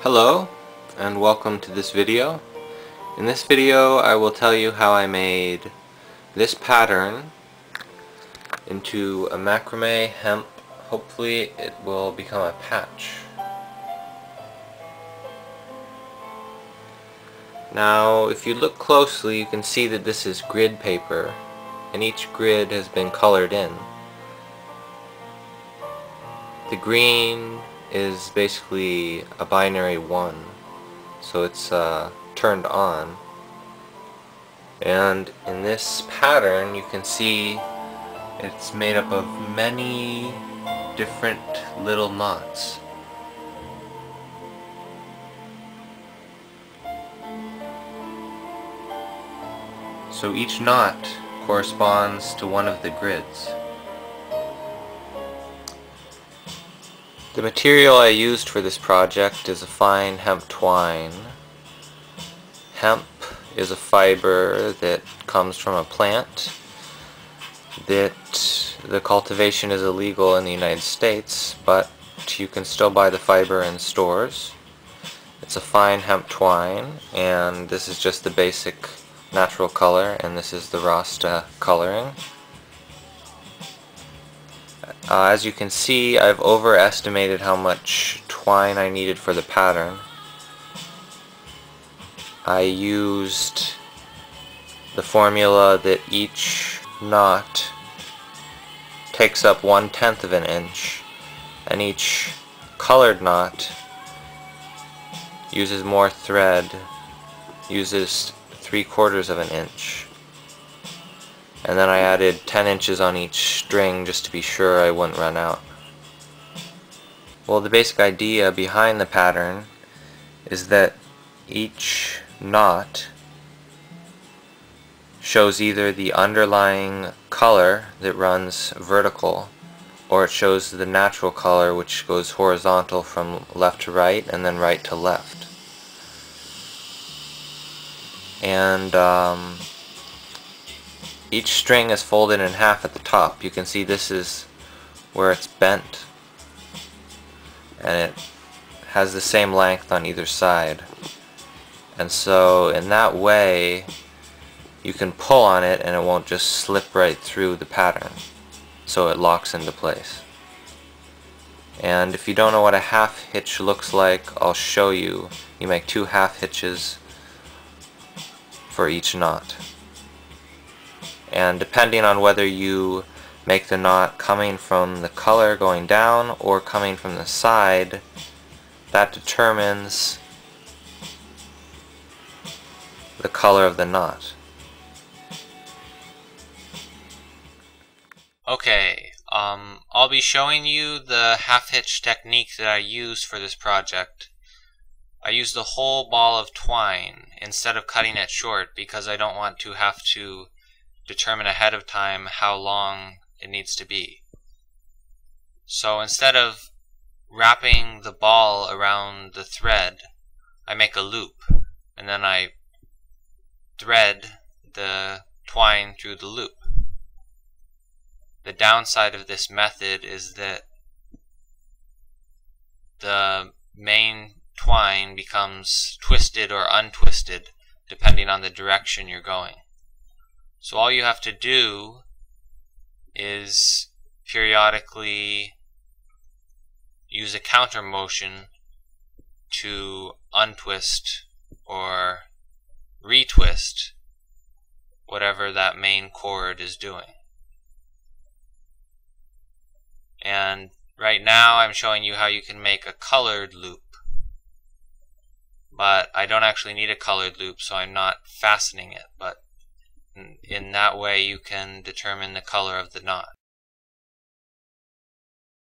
Hello and welcome to this video. In this video I will tell you how I made this pattern into a macrame hemp. Hopefully it will become a patch. Now if you look closely you can see that this is grid paper and each grid has been colored in. The green is basically a binary 1, so it's turned on, and in this pattern you can see it's made up of many different little knots. So each knot corresponds to one of the grids. The material I used for this project is a fine hemp twine. Hemp is a fiber that comes from a plant that the cultivation is illegal in the United States, but you can still buy the fiber in stores. It's a fine hemp twine, and this is just the basic natural color, and this is the Rasta coloring. As you can see, I've overestimated how much twine I needed for the pattern. I used the formula that each knot takes up 1/10 of an inch, and each colored knot uses more thread, uses 3/4 of an inch. And then I added 10 inches on each string just to be sure I wouldn't run out. Well, the basic idea behind the pattern is that each knot shows either the underlying color that runs vertical, or it shows the natural color which goes horizontal from left to right and then right to left. And each string is folded in half at the top. You can see this is where it's bent, and it has the same length on either side. And so in that way you can pull on it and it won't just slip right through the pattern, so it locks into place. And if you don't know what a half hitch looks like, I'll show you. You make 2 half hitches for each knot. And depending on whether you make the knot coming from the color going down or coming from the side, that determines the color of the knot. Okay, I'll be showing you the half hitch technique that I used for this project. I used a whole ball of twine instead of cutting it short because I don't want to have to determine ahead of time how long it needs to be. So instead of wrapping the ball around the thread, I make a loop, and then I thread the twine through the loop. The downside of this method is that the main twine becomes twisted or untwisted depending on the direction you're going. So all you have to do is periodically use a counter motion to untwist or retwist whatever that main cord is doing. And right now I'm showing you how you can make a colored loop, but I don't actually need a colored loop, so I'm not fastening it, but in that way you can determine the color of the knot.